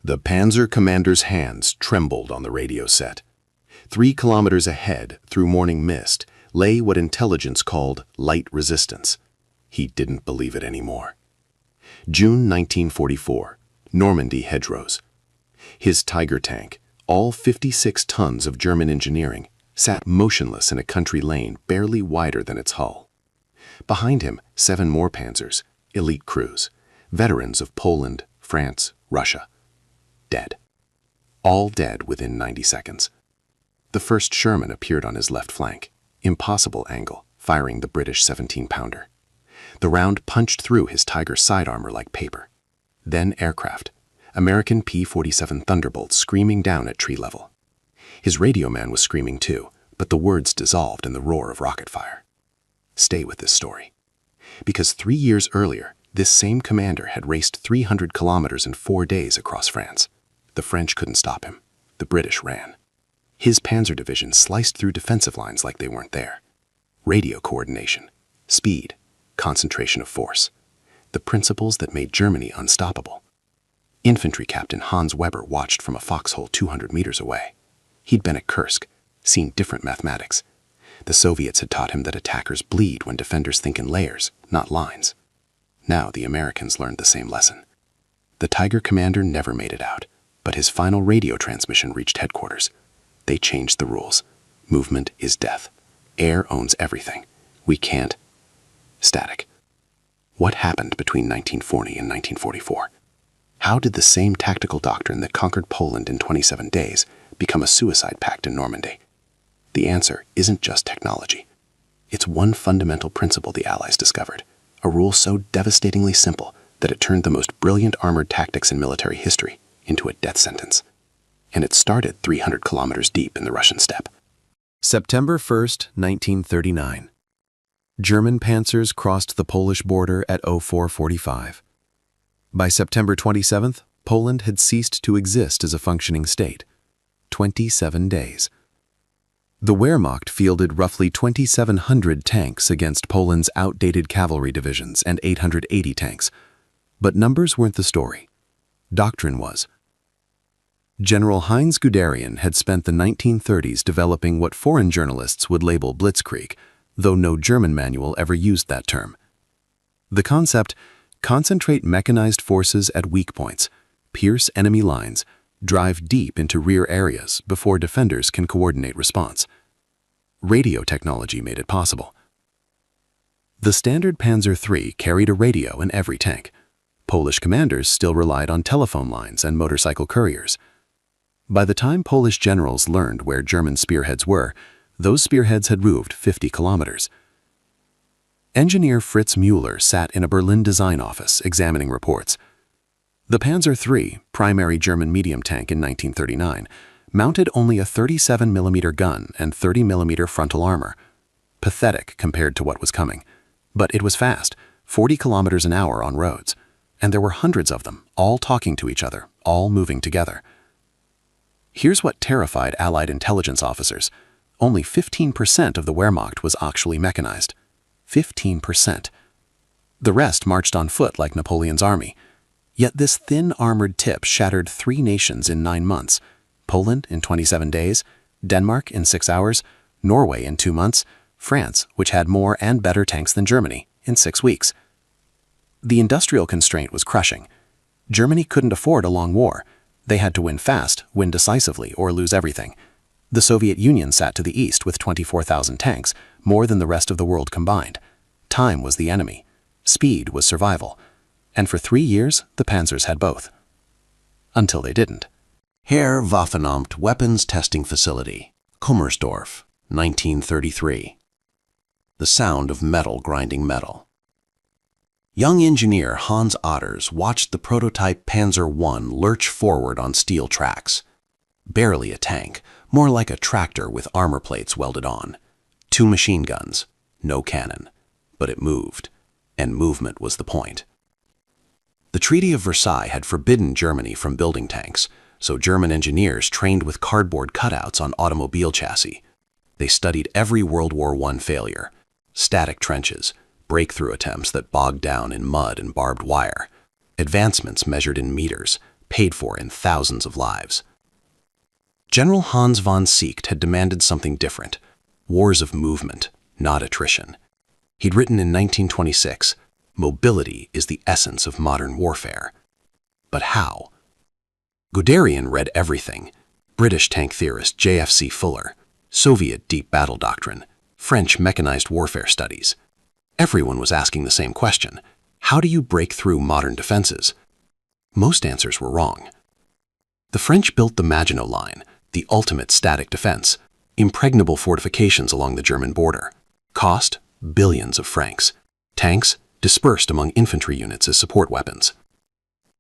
The Panzer commander's hands trembled on the radio set. 3 kilometers ahead, through morning mist, lay what intelligence called light resistance. He didn't believe it anymore. June 1944, Normandy hedgerows. His Tiger tank, all 56 tons of German engineering, sat motionless in a country lane barely wider than its hull. Behind him, 7 more Panzers, elite crews, veterans of Poland, France, Russia. Dead. All dead within 90 seconds. The first Sherman appeared on his left flank, impossible angle, firing the British 17-pounder. The round punched through his Tiger side armor like paper. Then aircraft, American P-47 Thunderbolts screaming down at tree level. His radio man was screaming too, but the words dissolved in the roar of rocket fire. Stay with this story. Because 3 years earlier, this same commander had raced 300 kilometers in 4 days across France. The French couldn't stop him. The British ran. His Panzer division sliced through defensive lines like they weren't there. Radio coordination, speed, concentration of force. The principles that made Germany unstoppable. Infantry Captain Hans Weber watched from a foxhole 200 meters away. He'd been at Kursk, seen different mathematics. The Soviets had taught him that attackers bleed when defenders think in layers, not lines. Now the Americans learned the same lesson. The Tiger commander never made it out, but his final radio transmission reached headquarters. They changed the rules. Movement is death. Air owns everything. We can't. Static. What happened between 1940 and 1944? How did the same tactical doctrine that conquered Poland in 27 days become a suicide pact in Normandy? The answer isn't just technology. It's one fundamental principle the Allies discovered, a rule so devastatingly simple that it turned the most brilliant armored tactics in military history into a death sentence. And it started 300 kilometers deep in the Russian steppe. September 1st, 1939. German panzers crossed the Polish border at 04:45. By September 27th, Poland had ceased to exist as a functioning state. 27 days. The Wehrmacht fielded roughly 2,700 tanks against Poland's outdated cavalry divisions and 880 tanks. But numbers weren't the story. Doctrine was. General Heinz Guderian had spent the 1930s developing what foreign journalists would label blitzkrieg, though no German manual ever used that term. The concept: concentrate mechanized forces at weak points, pierce enemy lines, drive deep into rear areas before defenders can coordinate response. Radio technology made it possible. The standard Panzer III carried a radio in every tank. Polish commanders still relied on telephone lines and motorcycle couriers. By the time Polish generals learned where German spearheads were, those spearheads had moved 50 kilometers. Engineer Fritz Müller sat in a Berlin design office examining reports. The Panzer III, primary German medium tank in 1939, mounted only a 37mm gun and 30mm frontal armor. Pathetic compared to what was coming. But it was fast, 40 kilometers an hour on roads. And there were hundreds of them, all talking to each other, all moving together. Here's what terrified Allied intelligence officers. Only 15% of the Wehrmacht was actually mechanized. 15%. The rest marched on foot like Napoleon's army. Yet this thin armored tip shattered 3 nations in 9 months. Poland in 27 days, Denmark in 6 hours, Norway in 2 months, France, which had more and better tanks than Germany, in 6 weeks. The industrial constraint was crushing. Germany couldn't afford a long war. They had to win fast, win decisively, or lose everything. The Soviet Union sat to the east with 24,000 tanks, more than the rest of the world combined. Time was the enemy. Speed was survival. And for 3 years, the Panzers had both. Until they didn't. Heer Waffenamt Weapons Testing Facility, Kummersdorf, 1933. The sound of metal grinding metal. Young engineer Hans Otters watched the prototype Panzer I lurch forward on steel tracks. Barely a tank, more like a tractor with armor plates welded on. 2 machine guns, no cannon. But it moved, and movement was the point. The Treaty of Versailles had forbidden Germany from building tanks, so German engineers trained with cardboard cutouts on automobile chassis. They studied every World War I failure: static trenches, breakthrough attempts that bogged down in mud and barbed wire, advancements measured in meters, paid for in thousands of lives. General Hans von Seeckt had demanded something different: wars of movement, not attrition. He'd written in 1926, "Mobility is the essence of modern warfare." But how? Guderian read everything: British tank theorist J.F.C. Fuller, Soviet deep battle doctrine, French mechanized warfare studies. Everyone was asking the same question: how do you break through modern defenses? Most answers were wrong. The French built the Maginot Line, the ultimate static defense, impregnable fortifications along the German border. Cost? Billions of francs. Tanks? Dispersed among infantry units as support weapons.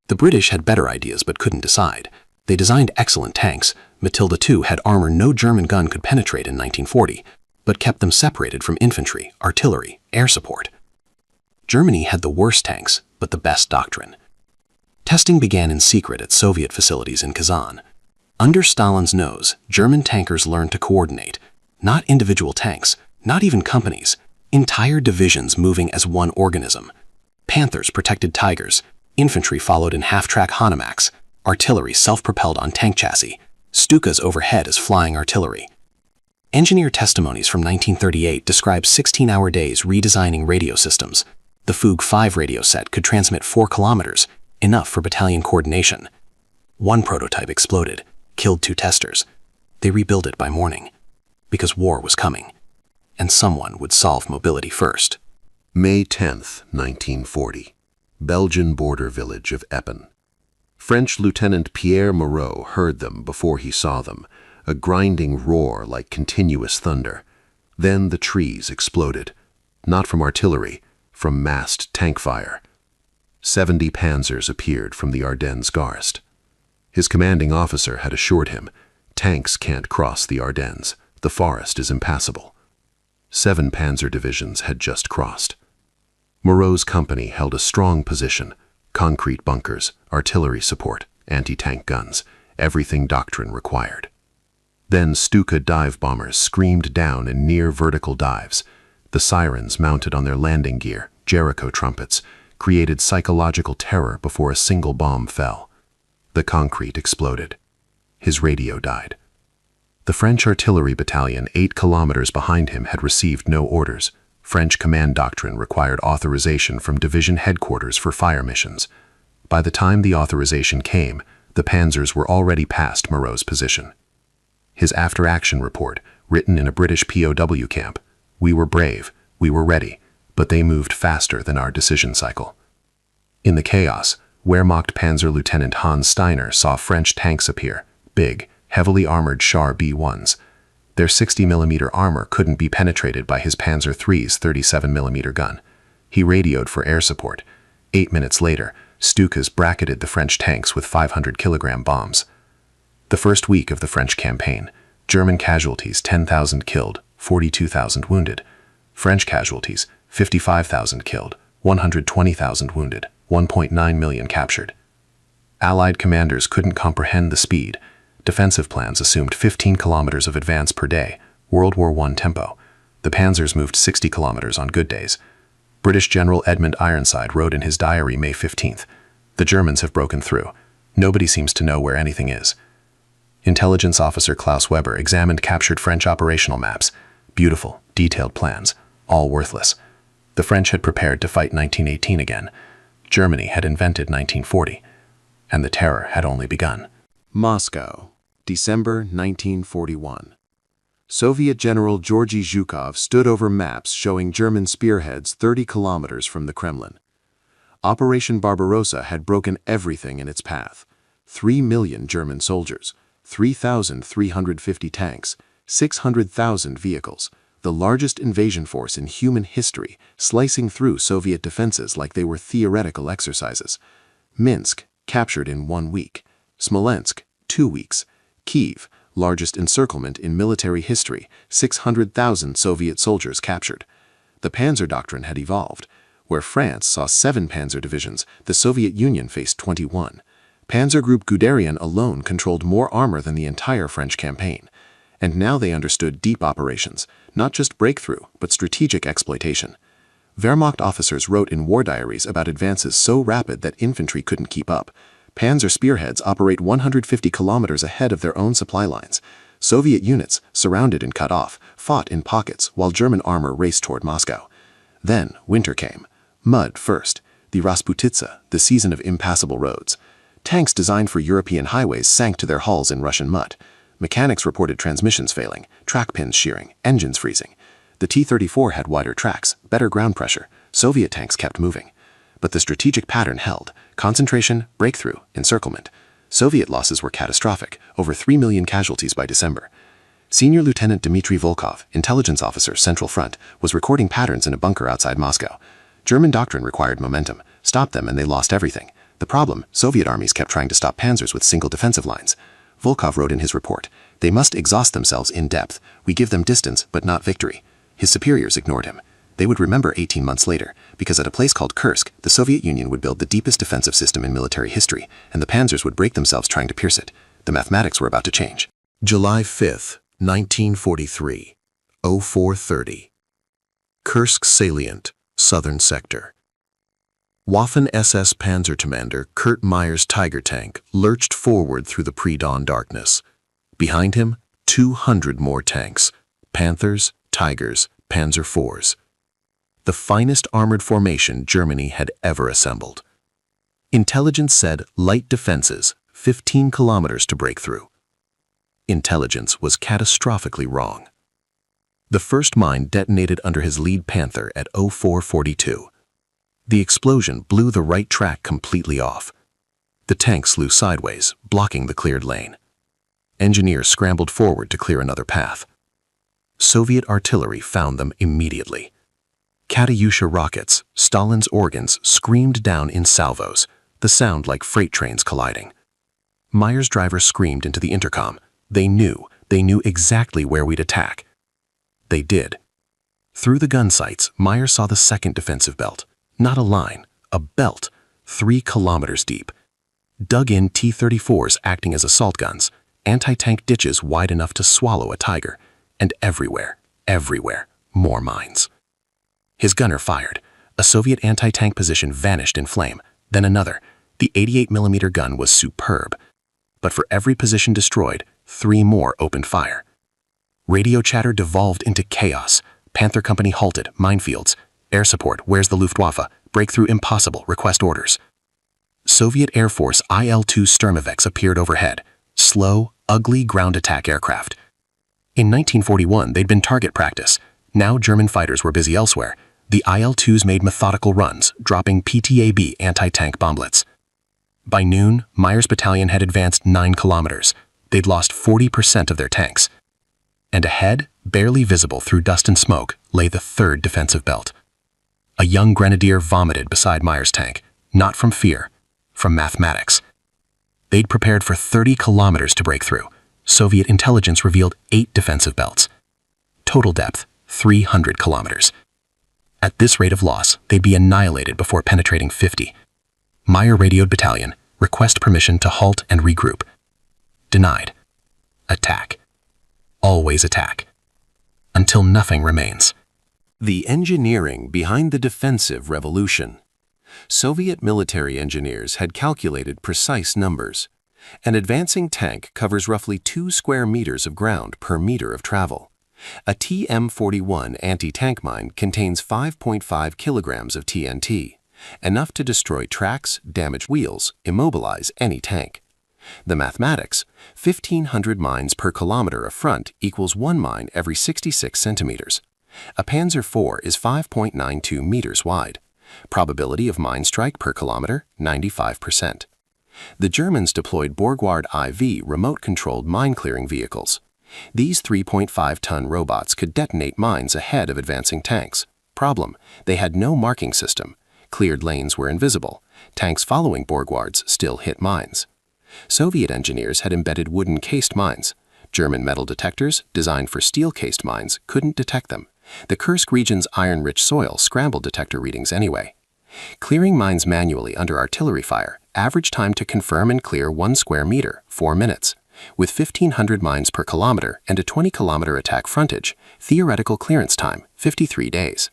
The British had better ideas but couldn't decide. They designed excellent tanks. Matilda II had armor no German gun could penetrate in 1940, but kept them separated from infantry, artillery, air support. Germany had the worst tanks, but the best doctrine. Testing began in secret at Soviet facilities in Kazan. Under Stalin's nose, German tankers learned to coordinate. Not individual tanks, not even companies, entire divisions moving as one organism. Panthers protected Tigers, infantry followed in half-track Hanomaks, artillery self-propelled on tank chassis, Stukas overhead as flying artillery. Engineer testimonies from 1938 describe 16-hour days redesigning radio systems. The Fug 5 radio set could transmit 4 kilometers, enough for battalion coordination. One prototype exploded, killed 2 testers. They rebuilt it by morning, because war was coming, and someone would solve mobility first. May 10th, 1940. Belgian border village of Eppen. French Lieutenant Pierre Moreau heard them before he saw them, a grinding roar like continuous thunder. Then the trees exploded, not from artillery, from massed tank fire. 70 panzers appeared from the Ardennes Garst. His commanding officer had assured him, tanks can't cross the Ardennes, the forest is impassable. 7 panzer divisions had just crossed. Moreau's company held a strong position: concrete bunkers, artillery support, anti-tank guns, everything doctrine required. Then Stuka dive bombers screamed down in near vertical dives. The sirens mounted on their landing gear, Jericho trumpets, created psychological terror before a single bomb fell. The concrete exploded. His radio died. The French artillery battalion 8 kilometers behind him had received no orders. French command doctrine required authorization from division headquarters for fire missions. By the time the authorization came, the panzers were already past Moreau's position. His after-action report, written in a British POW camp: "We were brave, we were ready, but they moved faster than our decision cycle." In the chaos, Wehrmacht Panzer Lieutenant Hans Steiner saw French tanks appear, big, heavily armored Char B1s. Their 60mm armor couldn't be penetrated by his Panzer III's 37mm gun. He radioed for air support. 8 minutes later, Stukas bracketed the French tanks with 500-kilogram bombs. The first week of the French campaign, German casualties 10,000 killed, 42,000 wounded. French casualties 55,000 killed, 120,000 wounded, 1.9 million captured. Allied commanders couldn't comprehend the speed. Defensive plans assumed 15 kilometers of advance per day, World War I tempo. The panzers moved 60 kilometers on good days. British General Edmund Ironside wrote in his diary May 15th, "The Germans have broken through. Nobody seems to know where anything is." Intelligence officer Klaus Weber examined captured French operational maps. Beautiful, detailed plans, all worthless. The French had prepared to fight 1918 again. Germany had invented 1940, and the terror had only begun. Moscow, December 1941. Soviet General Georgy Zhukov stood over maps showing German spearheads 30 kilometers from the Kremlin. Operation Barbarossa had broken everything in its path. 3 million German soldiers, 3,350 tanks, 600,000 vehicles, the largest invasion force in human history, slicing through Soviet defenses like they were theoretical exercises. Minsk, captured in 1 week. Smolensk, 2 weeks. Kiev, largest encirclement in military history, 600,000 Soviet soldiers captured. The Panzer Doctrine had evolved. Where France saw 7 panzer divisions, the Soviet Union faced 21. Panzer Group Guderian alone controlled more armor than the entire French campaign. And now they understood deep operations, not just breakthrough, but strategic exploitation. Wehrmacht officers wrote in war diaries about advances so rapid that infantry couldn't keep up. Panzer spearheads operate 150 kilometers ahead of their own supply lines. Soviet units, surrounded and cut off, fought in pockets while German armor raced toward Moscow. Then winter came. Mud first, the Rasputitsa, the season of impassable roads. Tanks designed for European highways sank to their hulls in Russian mud. Mechanics reported transmissions failing, track pins shearing, engines freezing. The T-34 had wider tracks, better ground pressure. Soviet tanks kept moving. But the strategic pattern held: concentration, breakthrough, encirclement. Soviet losses were catastrophic, over 3 million casualties by December. Senior Lieutenant Dmitry Volkov, intelligence officer, Central Front, was recording patterns in a bunker outside Moscow. German doctrine required momentum. Stop them and they lost everything. The problem: Soviet armies kept trying to stop panzers with single defensive lines. Volkov wrote in his report, "They must exhaust themselves in depth. We give them distance, but not victory." His superiors ignored him. They would remember 18 months later, because at a place called Kursk, the Soviet Union would build the deepest defensive system in military history, and the panzers would break themselves trying to pierce it. The mathematics were about to change. July 5, 1943, 0430. Kursk Salient, Southern Sector. Waffen-SS Panzer Commander Kurt Meyer's Tiger tank lurched forward through the pre-dawn darkness. Behind him, 200 more tanks, Panthers, Tigers, Panzer IVs. The finest armored formation Germany had ever assembled. Intelligence said light defenses, 15 kilometers to break through. Intelligence was catastrophically wrong. The first mine detonated under his lead Panther at 0442. The explosion blew the right track completely off. The tank slew sideways, blocking the cleared lane. Engineers scrambled forward to clear another path. Soviet artillery found them immediately. Katyusha rockets, Stalin's organs, screamed down in salvos, the sound like freight trains colliding. Meyer's driver screamed into the intercom. They knew exactly where we'd attack. They did. Through the gun sights, Meyer saw the second defensive belt. Not a line, a belt, 3 kilometers deep. Dug-in T-34s acting as assault guns, anti-tank ditches wide enough to swallow a Tiger, and everywhere, more mines. His gunner fired. A Soviet anti-tank position vanished in flame, then another. The 88mm gun was superb. But for every position destroyed, 3 more opened fire. Radio chatter devolved into chaos. Panther Company halted, minefields. Air support, where's the Luftwaffe? Breakthrough impossible, request orders. Soviet Air Force IL-2 Sturmoveks appeared overhead. Slow, ugly ground attack aircraft. In 1941, they'd been target practice. Now German fighters were busy elsewhere. The IL-2s made methodical runs, dropping PTAB anti-tank bomblets. By noon, Meyer's battalion had advanced 9 kilometers. They'd lost 40% of their tanks. And ahead, barely visible through dust and smoke, lay the third defensive belt. A young grenadier vomited beside Meyer's tank, not from fear, from mathematics. They'd prepared for 30 kilometers to break through. Soviet intelligence revealed 8 defensive belts. Total depth, 300 kilometers. At this rate of loss, they'd be annihilated before penetrating 50. Meyer radioed battalion, request permission to halt and regroup. Denied. Attack. Always attack. Until nothing remains. The engineering behind the defensive revolution. Soviet military engineers had calculated precise numbers. An advancing tank covers roughly 2 square meters of ground per meter of travel. A TM-41 anti-tank mine contains 5.5 kilograms of TNT, enough to destroy tracks, damage wheels, immobilize any tank. The mathematics: 1,500 mines per kilometer of front equals 1 mine every 66 centimeters. A Panzer IV is 5.92 meters wide. Probability of mine strike per kilometer, 95%. The Germans deployed WW2 remote-controlled mine-clearing vehicles. These 3.5-ton robots could detonate mines ahead of advancing tanks. Problem: they had no marking system. Cleared lanes were invisible. Tanks following WW2s still hit mines. Soviet engineers had embedded wooden-cased mines. German metal detectors, designed for steel-cased mines, couldn't detect them. The Kursk region's iron-rich soil scrambled detector readings anyway. Clearing mines manually under artillery fire, average time to confirm and clear 1 square meter, 4 minutes. With 1,500 mines per kilometer and a 20-kilometer attack frontage, theoretical clearance time, 53 days.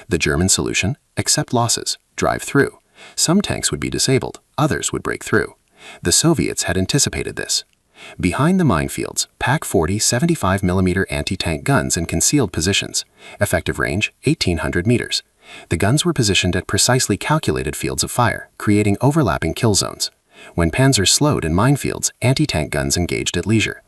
The German solution: accept losses, drive through. Some tanks would be disabled, others would break through. The Soviets had anticipated this. Behind the minefields, pack 40 75mm anti-tank guns in concealed positions, effective range 1,800 meters. The guns were positioned at precisely calculated fields of fire, creating overlapping kill zones. When panzers slowed in minefields, anti-tank guns engaged at leisure.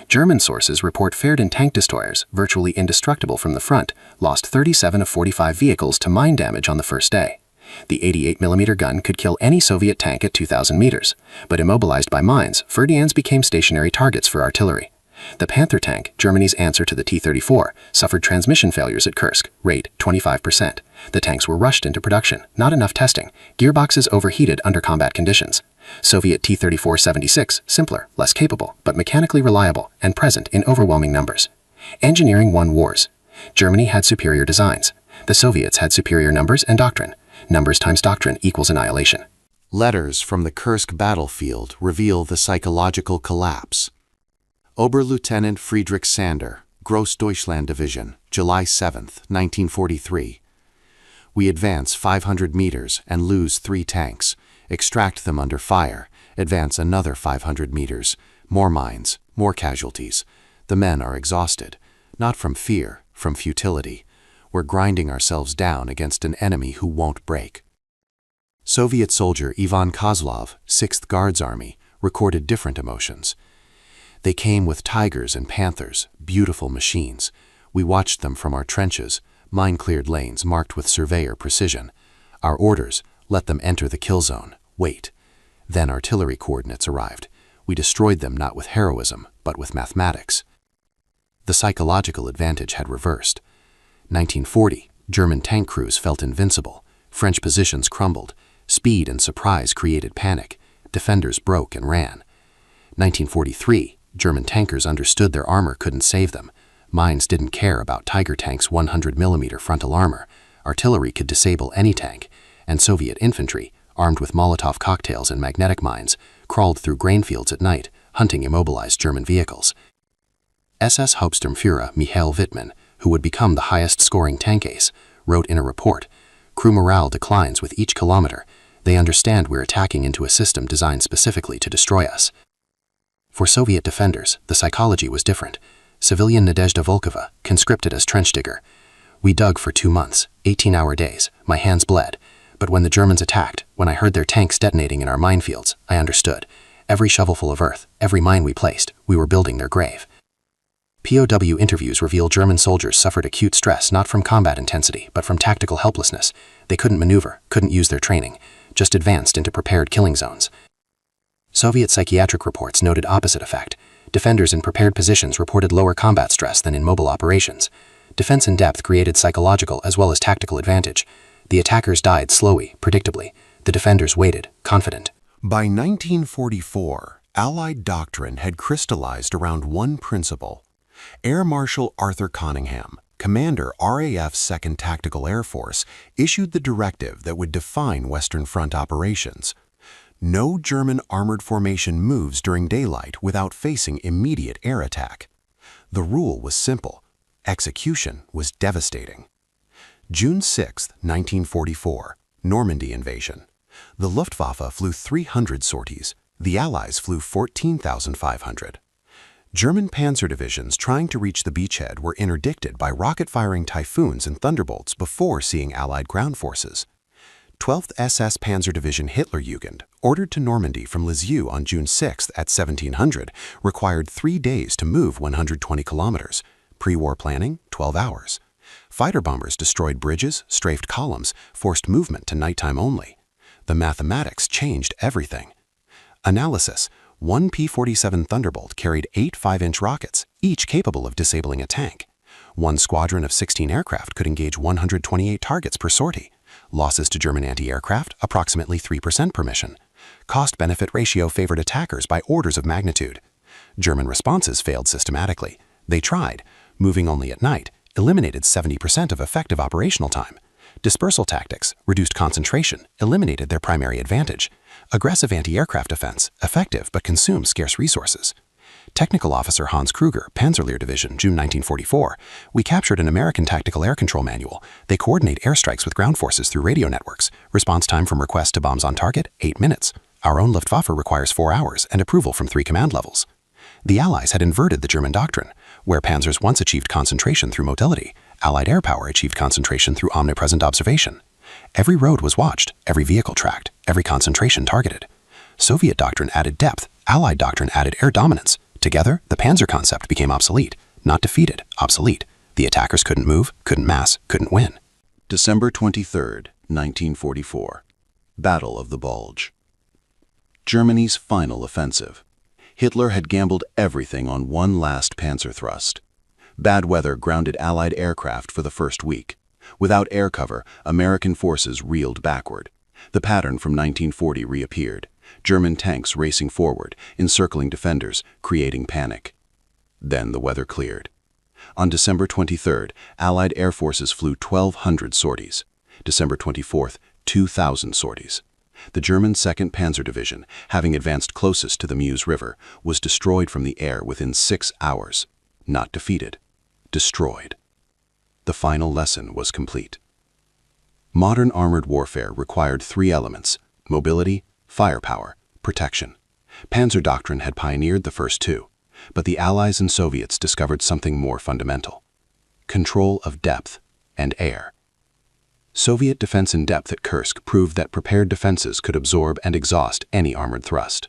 German sources report Verdun tank destroyers, virtually indestructible from the front, lost 37 of 45 vehicles to mine damage on the first day. The 88mm gun could kill any Soviet tank at 2,000 meters, but immobilized by mines, Verduns became stationary targets for artillery. The Panther tank, Germany's answer to the T-34, suffered transmission failures at Kursk, rate 25%. The tanks were rushed into production, not enough testing, gearboxes overheated under combat conditions. Soviet T-34-76, simpler, less capable, but mechanically reliable and present in overwhelming numbers. Engineering won wars. Germany had superior designs. The Soviets had superior numbers and doctrine. Numbers times doctrine equals annihilation. Letters from the Kursk battlefield reveal the psychological collapse. Oberlieutenant Friedrich Sander, Grossdeutschland Division, July 7, 1943. We advance 500 meters and lose 3 tanks. Extract them under fire. Advance another 500 meters. More mines, more casualties. The men are exhausted. Not from fear, from futility. We're grinding ourselves down against an enemy who won't break. Soviet soldier Ivan Kozlov, 6th Guards Army, recorded different emotions. They came with tigers and panthers, beautiful machines. We watched them from our trenches, mine-cleared lanes marked with surveyor precision. Our orders, let them enter the kill zone, wait. Then artillery coordinates arrived. We destroyed them not with heroism, but with mathematics. The psychological advantage had reversed. 1940, German tank crews felt invincible. French positions crumbled. Speed and surprise created panic. Defenders broke and ran. 1943, German tankers understood their armor couldn't save them. Mines didn't care about Tiger tanks' 100mm frontal armor. Artillery could disable any tank. And Soviet infantry, armed with Molotov cocktails and magnetic mines, crawled through grain fields at night, hunting immobilized German vehicles. SS Hauptsturmführer Michael Wittmann, who would become the highest-scoring tank ace, wrote in a report, "Crew morale declines with each kilometer. They understand we're attacking into a system designed specifically to destroy us." For Soviet defenders, the psychology was different. Civilian Nadezhda Volkova, conscripted as trench digger. "We dug for 2 months, 18-hour days. My hands bled. But when the Germans attacked, when I heard their tanks detonating in our minefields, I understood. Every shovelful of earth, every mine we placed, we were building their grave." POW interviews reveal German soldiers suffered acute stress not from combat intensity, but from tactical helplessness. They couldn't maneuver, couldn't use their training, just advanced into prepared killing zones. Soviet psychiatric reports noted opposite effect. Defenders in prepared positions reported lower combat stress than in mobile operations. Defense in depth created psychological as well as tactical advantage. The attackers died slowly, predictably. The defenders waited, confident. By 1944, Allied doctrine had crystallized around one principle. Air Marshal Arthur Conyngham, commander RAF's 2nd Tactical Air Force, issued the directive that would define Western Front operations. No German armored formation moves during daylight without facing immediate air attack. The rule was simple. Execution was devastating. June 6, 1944, Normandy invasion. The Luftwaffe flew 300 sorties. The Allies flew 14,500. German panzer divisions trying to reach the beachhead were interdicted by rocket-firing Typhoons and Thunderbolts before seeing Allied ground forces. 12th SS Panzer Division Hitlerjugend, ordered to Normandy from Lisieux on June 6 at 1700, required 3 days to move 120 kilometers. Pre-war planning, 12 hours. Fighter bombers destroyed bridges, strafed columns, forced movement to nighttime only. The mathematics changed everything. Analysis: one P-47 Thunderbolt carried 8 5-inch rockets, each capable of disabling a tank. One squadron of 16 aircraft could engage 128 targets per sortie. Losses to German anti-aircraft, approximately 3% per mission. Cost-benefit ratio favored attackers by orders of magnitude. German responses failed systematically. They tried, moving only at night, eliminated 70% of effective operational time. Dispersal tactics, reduced concentration, eliminated their primary advantage. Aggressive anti-aircraft defense, effective but consumed scarce resources. Technical Officer Hans Kruger, Panzerlehr Division, June 1944. "We captured an American tactical air control manual. They coordinate airstrikes with ground forces through radio networks. Response time from request to bombs on target, 8 minutes. Our own Luftwaffe requires 4 hours and approval from 3 command levels. The Allies had inverted the German doctrine, where panzers once achieved concentration through motility, Allied air power achieved concentration through omnipresent observation. Every road was watched, every vehicle tracked, every concentration targeted. Soviet doctrine added depth, Allied doctrine added air dominance. Together, the panzer concept became obsolete. Not defeated, obsolete. The attackers couldn't move, couldn't mass, couldn't win. December 23, 1944. Battle of the Bulge. Germany's final offensive. Hitler had gambled everything on one last panzer thrust. Bad weather grounded Allied aircraft for the first week. Without air cover, American forces reeled backward. The pattern from 1940 reappeared. German tanks racing forward, encircling defenders, creating panic. Then the weather cleared. On December 23rd, Allied air forces flew 1,200 sorties. December 24th, 2,000 sorties. The German 2nd Panzer Division, having advanced closest to the Meuse River, was destroyed from the air within 6 hours. Not defeated, destroyed. The final lesson was complete. Modern armored warfare required 3 elements: mobility, firepower, protection. Panzer doctrine had pioneered the first 2, but the Allies and Soviets discovered something more fundamental: control of depth and air. Soviet defense in depth at Kursk proved that prepared defenses could absorb and exhaust any armored thrust.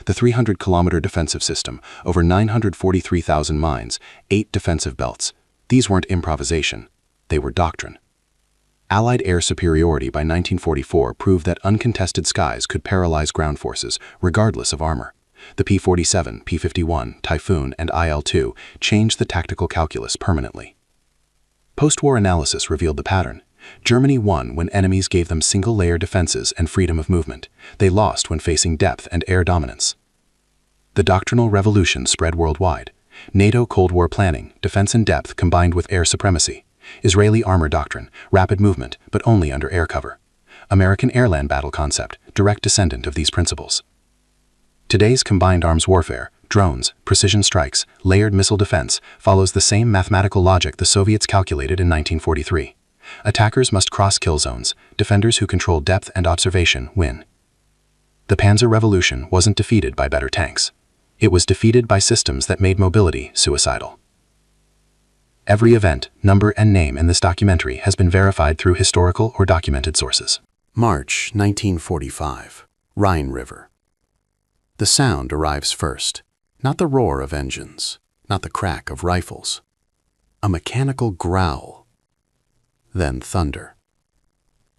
The 300-kilometer defensive system, over 943,000 mines, 8 defensive belts. These weren't improvisation, they were doctrine. Allied air superiority by 1944 proved that uncontested skies could paralyze ground forces, regardless of armor. The P-47, P-51, Typhoon, and IL-2 changed the tactical calculus permanently. Post-war analysis revealed the pattern. Germany won when enemies gave them single-layer defenses and freedom of movement. They lost when facing depth and air dominance. The doctrinal revolution spread worldwide. NATO Cold War planning, defense in depth combined with air supremacy. Israeli armor doctrine, rapid movement, but only under air cover. American airland battle concept, direct descendant of these principles. Today's combined arms warfare, drones, precision strikes, layered missile defense, follows the same mathematical logic the Soviets calculated in 1943. Attackers must cross kill zones. Defenders who control depth and observation win. The Panzer Revolution wasn't defeated by better tanks. It was defeated by systems that made mobility suicidal. Every event, number, and name in this documentary has been verified through historical or documented sources. March 1945. Rhine River. The sound arrives first, not the roar of engines, not the crack of rifles. A mechanical growl. Then thunder.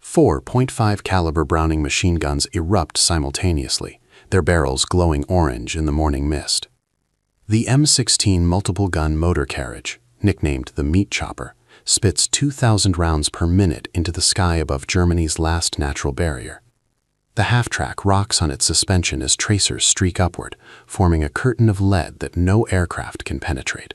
4 .5 caliber Browning machine guns erupt simultaneously, their barrels glowing orange in the morning mist. The M16 multiple-gun motor carriage, nicknamed the Meat Chopper, spits 2,000 rounds per minute into the sky above Germany's last natural barrier. The half-track rocks on its suspension as tracers streak upward, forming a curtain of lead that no aircraft can penetrate.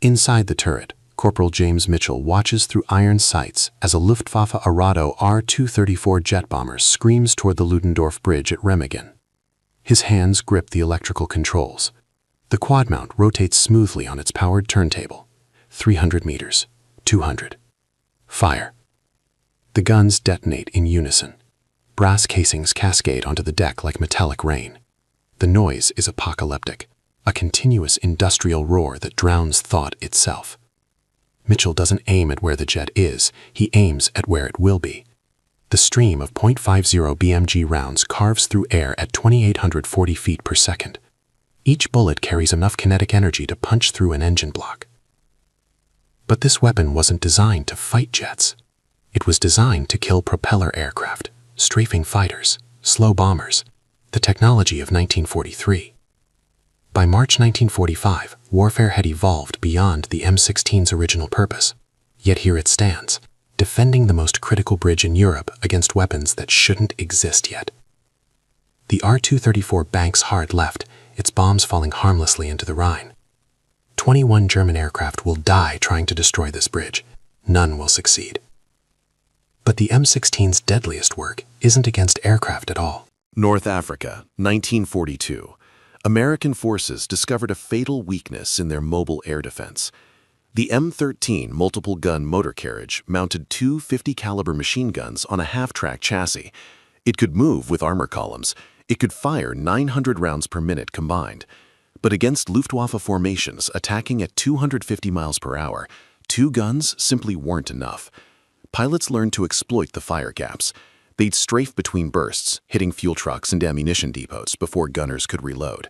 Inside the turret, Corporal James Mitchell watches through iron sights as a Luftwaffe Arado R-234 jet bomber screams toward the Ludendorff Bridge at Remagen. His hands grip the electrical controls. The quad mount rotates smoothly on its powered turntable. 300 meters, 200. Fire. The guns detonate in unison. Brass casings cascade onto the deck like metallic rain. The noise is apocalyptic, a continuous industrial roar that drowns thought itself. Mitchell doesn't aim at where the jet is, he aims at where it will be. The stream of .50 BMG rounds carves through air at 2,840 feet per second. Each bullet carries enough kinetic energy to punch through an engine block. But this weapon wasn't designed to fight jets. It was designed to kill propeller aircraft, strafing fighters, slow bombers, the technology of 1943. By March 1945, warfare had evolved beyond the M16's original purpose. Yet here it stands, defending the most critical bridge in Europe against weapons that shouldn't exist yet. The R-234 banks hard left, its bombs falling harmlessly into the Rhine. 21 German aircraft will die trying to destroy this bridge. None will succeed. But the M16's deadliest work isn't against aircraft at all. North Africa, 1942. American forces discovered a fatal weakness in their mobile air defense. The M13 multiple-gun motor carriage mounted 2 50-caliber machine guns on a half-track chassis. It could move with armor columns. It could fire 900 rounds per minute combined. But against Luftwaffe formations attacking at 250 miles per hour, 2 guns simply weren't enough. Pilots learned to exploit the fire gaps. They'd strafe between bursts, hitting fuel trucks and ammunition depots before gunners could reload.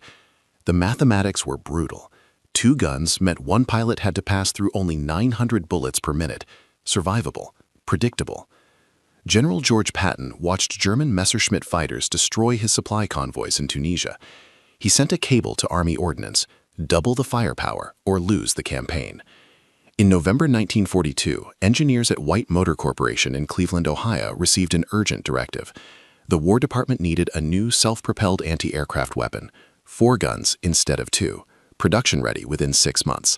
The mathematics were brutal. 2 guns meant one pilot had to pass through only 900 bullets per minute. Survivable, predictable. General George Patton watched German Messerschmitt fighters destroy his supply convoys in Tunisia. He sent a cable to Army Ordnance: double the firepower or lose the campaign. In November 1942, engineers at White Motor Corporation in Cleveland, Ohio, received an urgent directive. The War Department needed a new self-propelled anti-aircraft weapon, 4 guns instead of 2, production-ready within 6 months.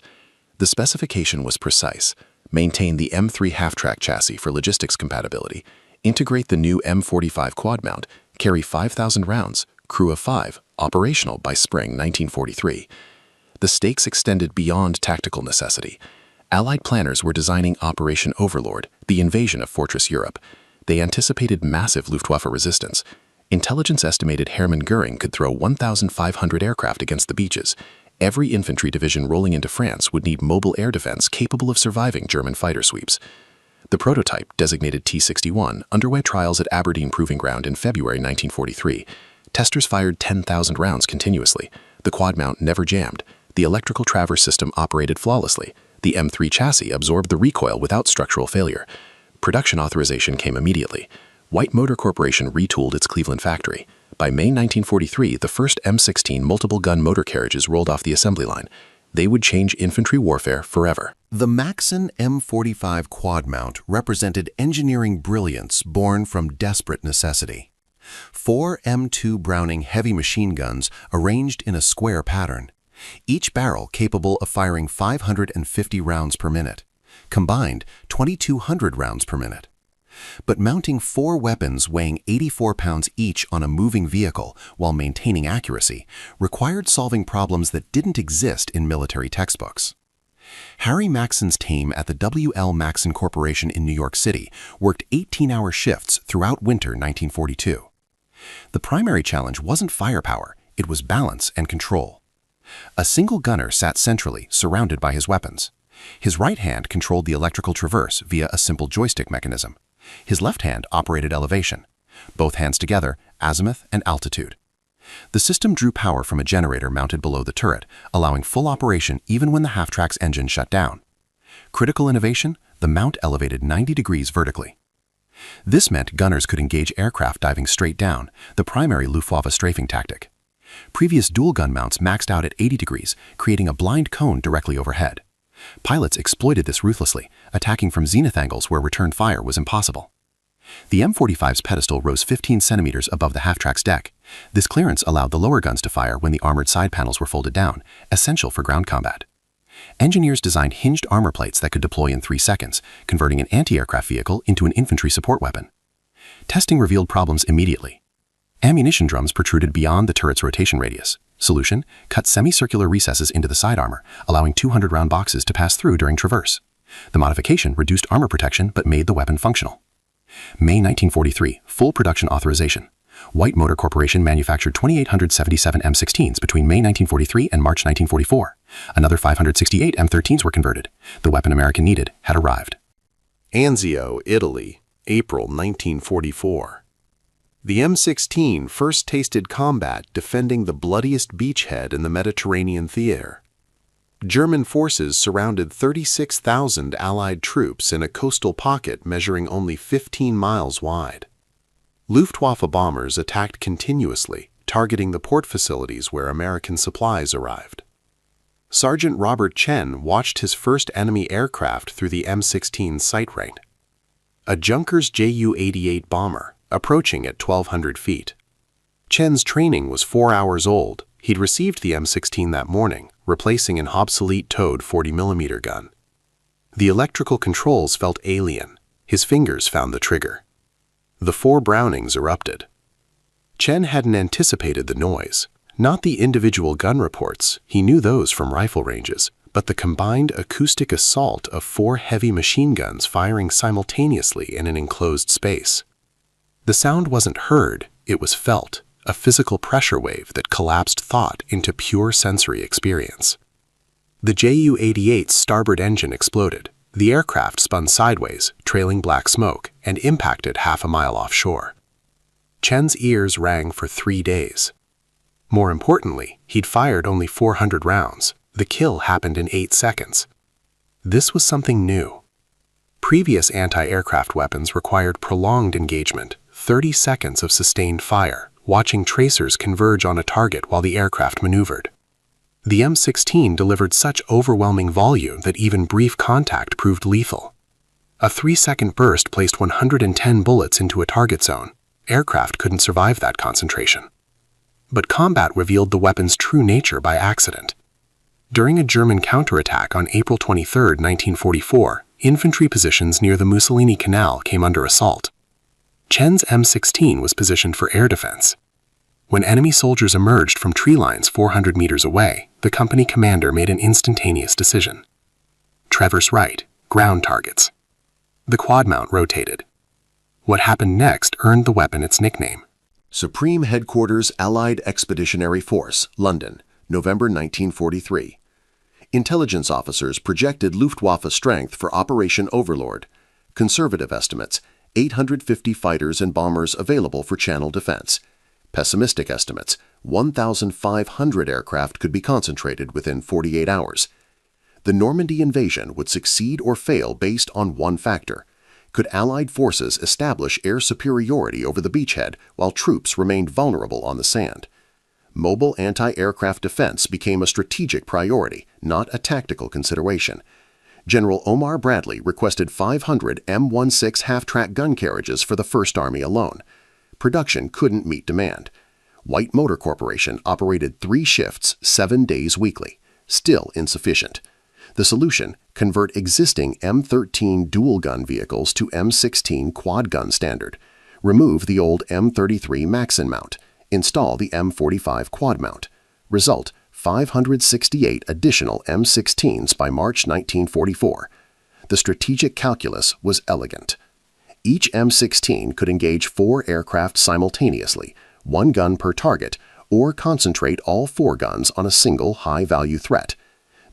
The specification was precise: maintain the M3 half-track chassis for logistics compatibility, integrate the new M45 quad mount, carry 5,000 rounds, crew of 5, operational by spring 1943. The stakes extended beyond tactical necessity. Allied planners were designing Operation Overlord, the invasion of Fortress Europe. They anticipated massive Luftwaffe resistance. Intelligence estimated Hermann Göring could throw 1,500 aircraft against the beaches. Every infantry division rolling into France would need mobile air defense capable of surviving German fighter sweeps. The prototype, designated T-61, underwent trials at Aberdeen Proving Ground in February 1943. Testers fired 10,000 rounds continuously. The quad mount never jammed. The electrical traverse system operated flawlessly. The M3 chassis absorbed the recoil without structural failure. Production authorization came immediately. White Motor Corporation retooled its Cleveland factory. By May 1943, the first M16 multiple-gun motor carriages rolled off the assembly line. They would change infantry warfare forever. The Maxim M45 quad mount represented engineering brilliance born from desperate necessity. 4 M2 Browning heavy machine guns arranged in a square pattern, each barrel capable of firing 550 rounds per minute, combined 2,200 rounds per minute. But mounting 4 weapons weighing 84 pounds each on a moving vehicle while maintaining accuracy required solving problems that didn't exist in military textbooks. Harry Maxon's team at the W.L. Maxon Corporation in New York City worked 18-hour shifts throughout winter 1942. The primary challenge wasn't firepower, it was balance and control. A single gunner sat centrally, surrounded by his weapons. His right hand controlled the electrical traverse via a simple joystick mechanism. His left hand operated elevation. Both hands together, azimuth and altitude. The system drew power from a generator mounted below the turret, allowing full operation even when the half-track's engine shut down. Critical innovation: the mount elevated 90 degrees vertically. This meant gunners could engage aircraft diving straight down, the primary Luftwaffe strafing tactic. Previous dual-gun mounts maxed out at 80 degrees, creating a blind cone directly overhead. Pilots exploited this ruthlessly, attacking from zenith angles where return fire was impossible. The M45's pedestal rose 15 centimeters above the half-track's deck. This clearance allowed the lower guns to fire when the armored side panels were folded down, essential for ground combat. Engineers designed hinged armor plates that could deploy in 3 seconds, converting an anti-aircraft vehicle into an infantry support weapon. Testing revealed problems immediately. Ammunition drums protruded beyond the turret's rotation radius. Solution: cut semicircular recesses into the side armor, allowing 200-round boxes to pass through during traverse. The modification reduced armor protection but made the weapon functional. May 1943, full production authorization. White Motor Corporation manufactured 2,877 M16s between May 1943 and March 1944. Another 568 M13s were converted. The weapon America needed had arrived. Anzio, Italy, April 1944. The M16 first tasted combat defending the bloodiest beachhead in the Mediterranean theater. German forces surrounded 36,000 Allied troops in a coastal pocket measuring only 15 miles wide. Luftwaffe bombers attacked continuously, targeting the port facilities where American supplies arrived. Sergeant Robert Chen watched his first enemy aircraft through the M16's sight range. A Junkers Ju-88 bomber, approaching at 1,200 feet. Chen's training was 4 hours old. He'd received the M16 that morning, replacing an obsolete towed 40mm gun. The electrical controls felt alien. His fingers found the trigger. The 4 Brownings erupted. Chen hadn't anticipated the noise, not the individual gun reports, he knew those from rifle ranges, but the combined acoustic assault of 4 heavy machine guns firing simultaneously in an enclosed space. The sound wasn't heard, it was felt, a physical pressure wave that collapsed thought into pure sensory experience. The Ju-88's starboard engine exploded. The aircraft spun sideways, trailing black smoke, and impacted half a mile offshore. Chen's ears rang for 3 days. More importantly, he'd fired only 400 rounds. The kill happened in 8 seconds. This was something new. Previous anti-aircraft weapons required prolonged engagement, 30 seconds of sustained fire, watching tracers converge on a target while the aircraft maneuvered. The M16 delivered such overwhelming volume that even brief contact proved lethal. A 3-second burst placed 110 bullets into a target zone. Aircraft couldn't survive that concentration. But combat revealed the weapon's true nature by accident. During a German counterattack on April 23, 1944, infantry positions near the Mussolini Canal came under assault. Chen's M16 was positioned for air defense. When enemy soldiers emerged from tree lines 400 meters away, the company commander made an instantaneous decision. Traverse right, ground targets. The quad mount rotated. What happened next earned the weapon its nickname. Supreme Headquarters Allied Expeditionary Force, London, November 1943. Intelligence officers projected Luftwaffe strength for Operation Overlord. Conservative estimates, 850 fighters and bombers available for channel defense. Pessimistic estimates, 1,500 aircraft could be concentrated within 48 hours. The Normandy invasion would succeed or fail based on one factor. Could Allied forces establish air superiority over the beachhead while troops remained vulnerable on the sand? Mobile anti-aircraft defense became a strategic priority, not a tactical consideration. General Omar Bradley requested 500 M16 half-track gun carriages for the First Army alone. Production couldn't meet demand. White Motor Corporation operated 3 shifts, 7 days weekly. Still insufficient. The solution, convert existing M13 dual-gun vehicles to M16 quad-gun standard. Remove the old M33 Maxim mount. Install the M45 quad mount. Result, 568 additional M16s by March 1944. The strategic calculus was elegant. Each M16 could engage 4 aircraft simultaneously, 1 gun per target, or concentrate all 4 guns on a single high-value threat.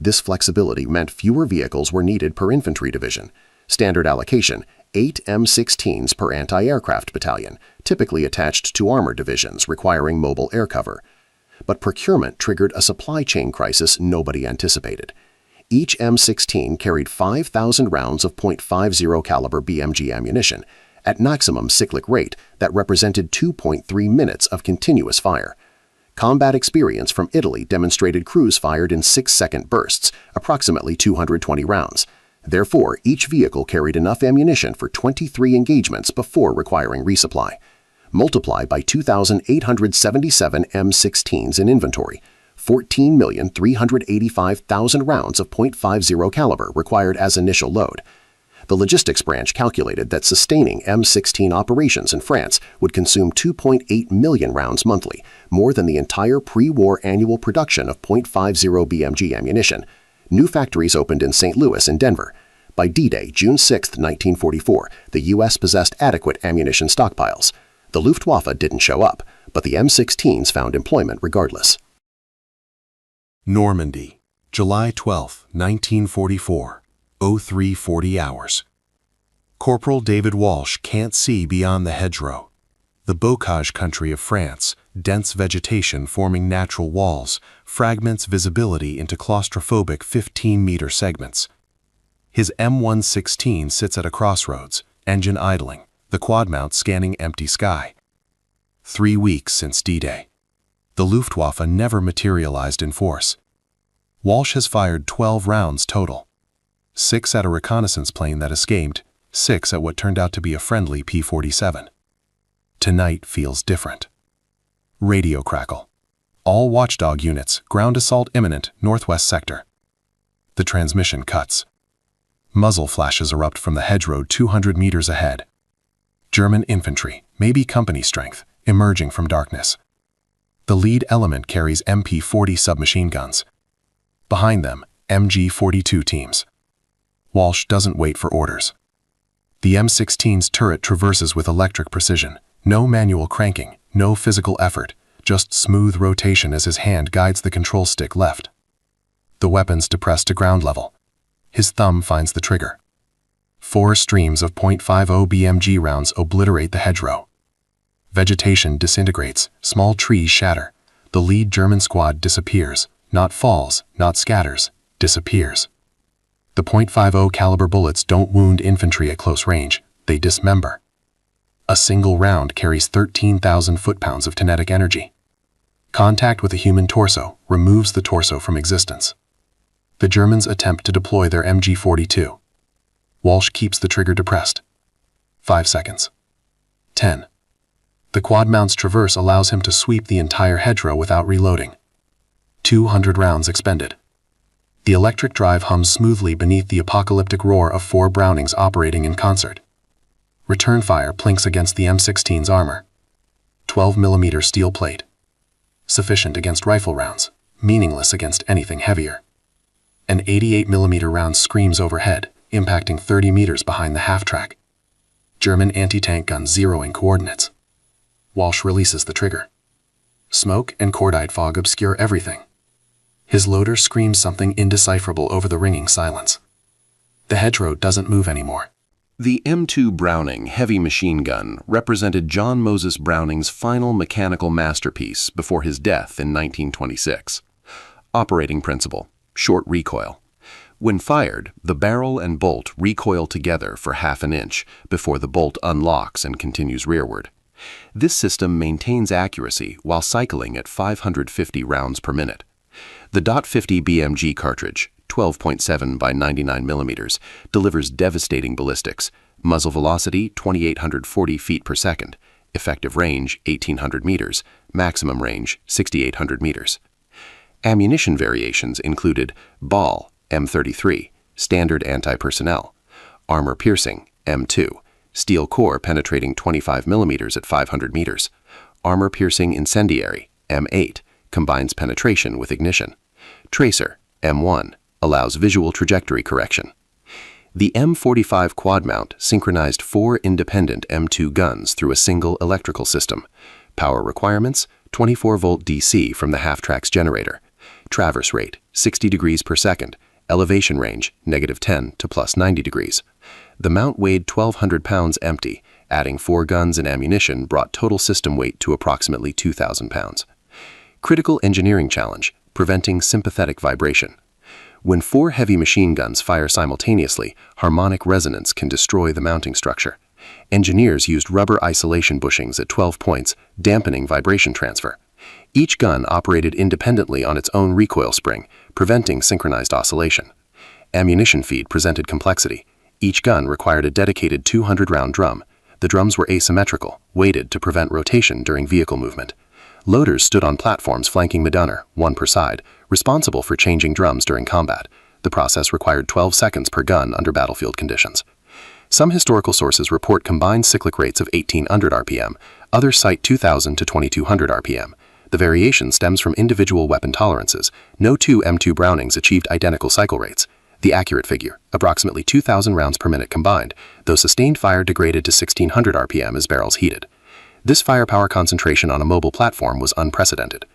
This flexibility meant fewer vehicles were needed per infantry division. Standard allocation, 8 M16s per anti-aircraft battalion, typically attached to armored divisions requiring mobile air cover. But procurement triggered a supply chain crisis nobody anticipated. Each M16 carried 5,000 rounds of .50 caliber BMG ammunition at maximum cyclic rate that represented 2.3 minutes of continuous fire. Combat experience from Italy demonstrated crews fired in 6-second bursts, approximately 220 rounds. Therefore, each vehicle carried enough ammunition for 23 engagements before requiring resupply. Multiply by 2,877 M16s in inventory. 14,385,000 rounds of .50 caliber required as initial load. The logistics branch calculated that sustaining M16 operations in France would consume 2.8 million rounds monthly, more than the entire pre-war annual production of .50 BMG ammunition. New factories opened in St. Louis and Denver. By D-Day, June 6, 1944, the U.S. possessed adequate ammunition stockpiles. The Luftwaffe didn't show up, but the M16s found employment regardless. Normandy, July 12, 1944, 03:40 hours. Corporal David Walsh can't see beyond the hedgerow. The bocage country of France, dense vegetation forming natural walls, fragments visibility into claustrophobic 15-meter segments. His M116 sits at a crossroads, engine idling, the quad mount scanning empty sky. 3 weeks since D-Day. The Luftwaffe never materialized in force. Walsh has fired 12 rounds total. 6 at a reconnaissance plane that escaped, 6 at what turned out to be a friendly P-47. Tonight feels different. Radio crackle. All watchdog units, ground assault imminent, northwest sector. The transmission cuts. Muzzle flashes erupt from the hedgerow 200 meters ahead. German infantry, maybe company strength, emerging from darkness. The lead element carries MP-40 submachine guns. Behind them, MG-42 teams. Walsh doesn't wait for orders. The M16's turret traverses with electric precision. No manual cranking, no physical effort, just smooth rotation as his hand guides the control stick left. The weapon's depressed to ground level. His thumb finds the trigger. 4 streams of .50 BMG rounds obliterate the hedgerow. Vegetation disintegrates, small trees shatter. The lead German squad disappears, not falls, not scatters, disappears. The .50 caliber bullets don't wound infantry at close range, they dismember. A single round carries 13,000 foot-pounds of kinetic energy. Contact with a human torso removes the torso from existence. The Germans attempt to deploy their MG-42. Walsh keeps the trigger depressed. 5 seconds. 10. The quad mount's traverse allows him to sweep the entire hedgerow without reloading. 200 rounds expended. The electric drive hums smoothly beneath the apocalyptic roar of 4 Brownings operating in concert. Return fire plinks against the M16's armor. 12mm steel plate. Sufficient against rifle rounds, meaningless against anything heavier. An 88mm round screams overhead, impacting 30 meters behind the half-track. German anti-tank gun zeroing coordinates. Walsh releases the trigger. Smoke and cordite fog obscure everything. His loader screams something indecipherable over the ringing silence. The hedgerow doesn't move anymore. The M2 Browning heavy machine gun represented John Moses Browning's final mechanical masterpiece before his death in 1926. Operating principle: short recoil. When fired, the barrel and bolt recoil together for half an inch before the bolt unlocks and continues rearward. This system maintains accuracy while cycling at 550 rounds per minute. The .50 BMG cartridge, 12.7 by 99 millimeters, delivers devastating ballistics, muzzle velocity 2,840 feet per second, effective range 1,800 meters, maximum range 6,800 meters. Ammunition variations included ball, M33, standard anti-personnel, armor piercing, M2, steel core penetrating 25 millimeters at 500 meters, armor piercing incendiary, M8, combines penetration with ignition, tracer, M1, allows visual trajectory correction. The M45 quad mount synchronized 4 independent M2 guns through a single electrical system. Power requirements: 24-volt DC from the half-track's generator. Traverse rate: 60 degrees per second. Elevation range: -10 to +90 degrees. The mount weighed 1,200 pounds empty. Adding 4 guns and ammunition brought total system weight to approximately 2,000 pounds. Critical engineering challenge: preventing sympathetic vibration. When 4 heavy machine guns fire simultaneously, harmonic resonance can destroy the mounting structure. Engineers used rubber isolation bushings at 12 points, dampening vibration transfer. Each gun operated independently on its own recoil spring, preventing synchronized oscillation. Ammunition feed presented complexity. Each gun required a dedicated 200-round drum. The drums were asymmetrical, weighted to prevent rotation during vehicle movement. Loaders stood on platforms flanking Medunner, 1 per side, responsible for changing drums during combat. The process required 12 seconds per gun under battlefield conditions. Some historical sources report combined cyclic rates of 1,800 RPM, others cite 2,000 to 2,200 RPM. The variation stems from individual weapon tolerances. No 2 M2 Brownings achieved identical cycle rates. The accurate figure, approximately 2,000 rounds per minute combined, though sustained fire degraded to 1,600 RPM as barrels heated. This firepower concentration on a mobile platform was unprecedented.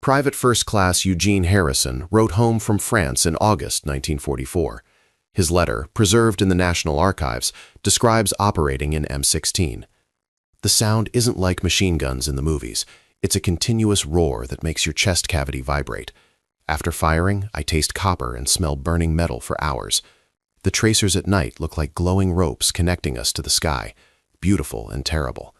Private First Class Eugene Harrison wrote home from France in August 1944. His letter, preserved in the National Archives, describes operating in M16. The sound isn't like machine guns in the movies. It's a continuous roar that makes your chest cavity vibrate. After firing, I taste copper and smell burning metal for hours. The tracers at night look like glowing ropes connecting us to the sky, beautiful and terrible.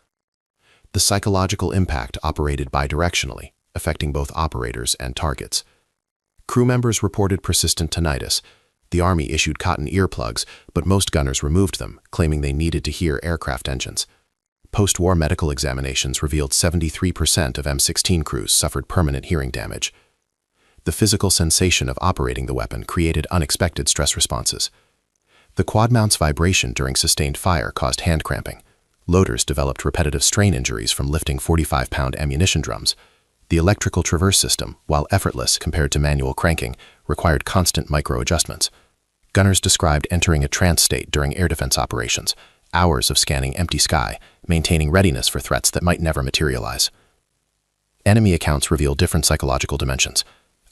The psychological impact operated bidirectionally, affecting both operators and targets. Crew members reported persistent tinnitus. The Army issued cotton earplugs, but most gunners removed them, claiming they needed to hear aircraft engines. Post-war medical examinations revealed 73% of M16 crews suffered permanent hearing damage. The physical sensation of operating the weapon created unexpected stress responses. The quad mount's vibration during sustained fire caused hand cramping. Loaders developed repetitive strain injuries from lifting 45-pound ammunition drums. The electrical traverse system, while effortless compared to manual cranking, required constant micro-adjustments. Gunners described entering a trance state during air defense operations, hours of scanning empty sky, maintaining readiness for threats that might never materialize. Enemy accounts reveal different psychological dimensions.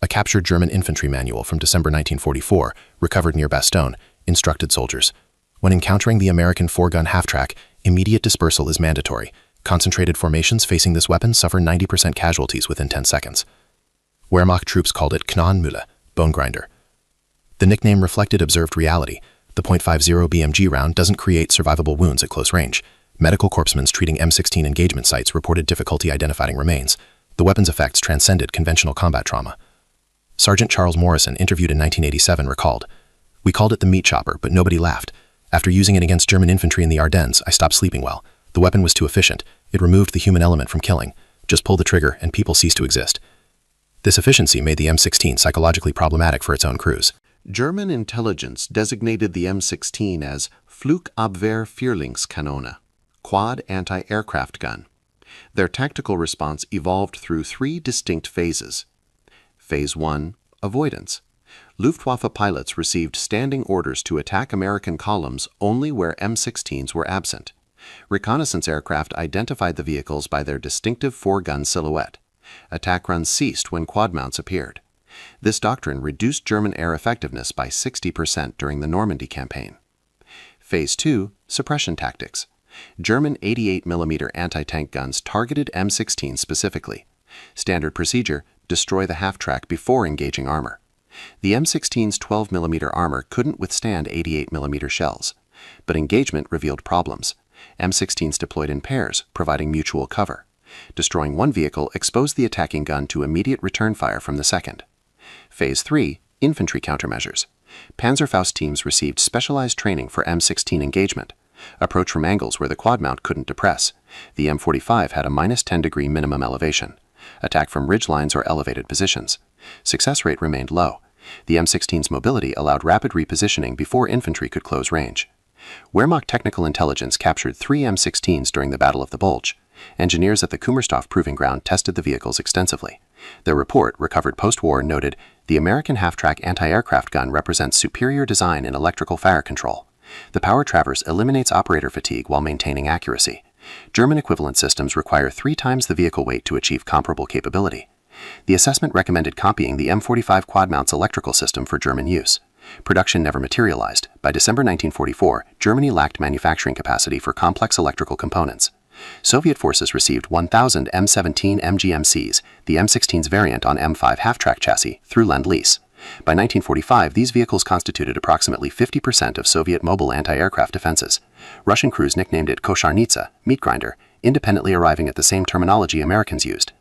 A captured German infantry manual from December 1944, recovered near Bastogne, instructed soldiers. When encountering the American 4-gun half-track, immediate dispersal is mandatory. Concentrated formations facing this weapon suffer 90% casualties within 10 seconds. Wehrmacht troops called it Knochenmühle, bone grinder. The nickname reflected observed reality. The .50 BMG round doesn't create survivable wounds at close range. Medical corpsmen treating M16 engagement sites reported difficulty identifying remains. The weapon's effects transcended conventional combat trauma. Sergeant Charles Morrison, interviewed in 1987, recalled, "We called it the meat chopper, but nobody laughed. After using it against German infantry in the Ardennes, I stopped sleeping well. The weapon was too efficient. It removed the human element from killing. Just pull the trigger and people cease to exist." This efficiency made the M16 psychologically problematic for its own crews. German intelligence designated the M16 as Flugabwehr-Vierlingskanone, quad anti-aircraft gun. Their tactical response evolved through 3 distinct phases. Phase 1, avoidance. Luftwaffe pilots received standing orders to attack American columns only where M16s were absent. Reconnaissance aircraft identified the vehicles by their distinctive 4-gun silhouette. Attack runs ceased when quad mounts appeared. This doctrine reduced German air effectiveness by 60% during the Normandy campaign. Phase 2, suppression tactics. German 88mm anti-tank guns targeted M16 specifically. Standard procedure, destroy the half-track before engaging armor. The M16's 12mm armor couldn't withstand 88mm shells, but engagement revealed problems. M16s deployed in pairs, providing mutual cover. Destroying one vehicle exposed the attacking gun to immediate return fire from the second. Phase 3, infantry countermeasures. Panzerfaust teams received specialized training for M16 engagement. Approach from angles where the quad mount couldn't depress. The M45 had a -10-degree minimum elevation. Attack from ridge lines or elevated positions. Success rate remained low. The M16's mobility allowed rapid repositioning before infantry could close range. Wehrmacht Technical Intelligence captured 3 M16s during the Battle of the Bulge. Engineers at the Kummersdorf Proving Ground tested the vehicles extensively. Their report, recovered post-war, noted, "The American half-track anti-aircraft gun represents superior design in electrical fire control. The power traverse eliminates operator fatigue while maintaining accuracy. German equivalent systems require 3 times the vehicle weight to achieve comparable capability." The assessment recommended copying the M45 quad mount's electrical system for German use. Production never materialized. By December 1944, Germany lacked manufacturing capacity for complex electrical components. Soviet forces received 1,000 M17 MGMCs, the M16's variant on M5 half-track chassis, through Lend-Lease. By 1945, these vehicles constituted approximately 50% of Soviet mobile anti-aircraft defenses. Russian crews nicknamed it Kosharnitsa, meat grinder, independently arriving at the same terminology Americans used.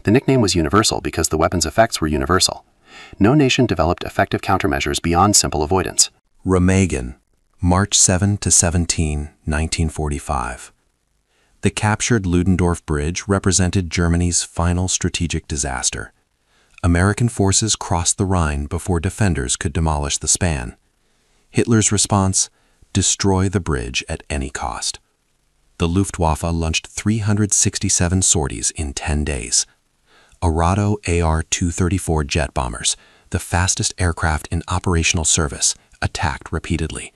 The nickname was universal because the weapon's effects were universal. No nation developed effective countermeasures beyond simple avoidance. Remagen, March 7 to 17, 1945. The captured Ludendorff Bridge represented Germany's final strategic disaster. American forces crossed the Rhine before defenders could demolish the span. Hitler's response: destroy the bridge at any cost. The Luftwaffe launched 367 sorties in 10 days. Arado AR-234 jet bombers, the fastest aircraft in operational service, attacked repeatedly.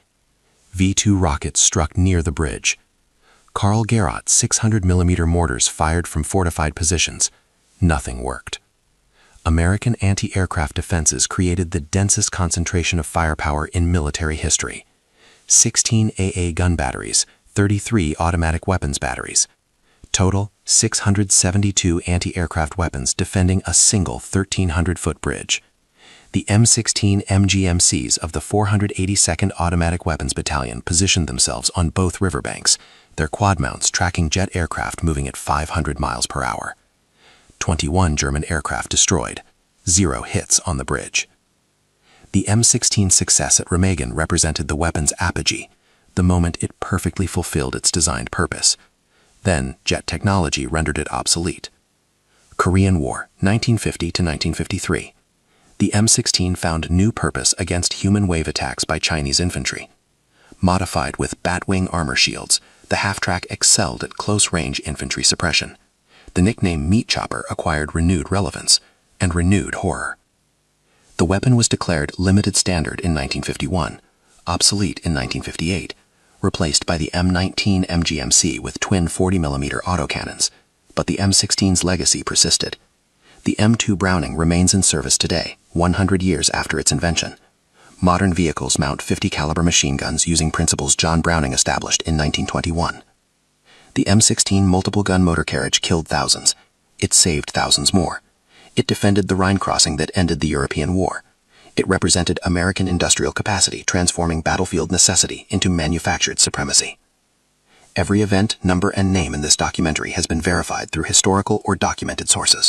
V-2 rockets struck near the bridge. Karl Gerhardt 600mm mortars fired from fortified positions. Nothing worked. American anti-aircraft defenses created the densest concentration of firepower in military history. 16 AA gun batteries, 33 automatic weapons batteries. Total, 672 anti-aircraft weapons defending a single 1,300-foot bridge. The M16 MGMCs of the 482nd Automatic Weapons Battalion positioned themselves on both riverbanks, their quad mounts tracking jet aircraft moving at 500 miles per hour. 21 German aircraft destroyed, 0 hits on the bridge. The M16's success at Remagen represented the weapon's apogee, the moment it perfectly fulfilled its designed purpose. Then, jet technology rendered it obsolete. Korean War, 1950 to 1953. The M16 found new purpose against human wave attacks by Chinese infantry. Modified with bat-wing armor shields, the half-track excelled at close-range infantry suppression. The nickname Meat Chopper acquired renewed relevance and renewed horror. The weapon was declared limited standard in 1951, obsolete in 1958, replaced by the M19 MGMC with twin 40mm autocannons, but the M16's legacy persisted. The M2 Browning remains in service today, 100 years after its invention. Modern vehicles mount 50 caliber machine guns using principles John Browning established in 1921. The M16 multiple gun motor carriage killed thousands. It saved thousands more. It defended the Rhine crossing that ended the European War. It represented American industrial capacity, transforming battlefield necessity into manufactured supremacy. Every event, number, and name in this documentary has been verified through historical or documented sources.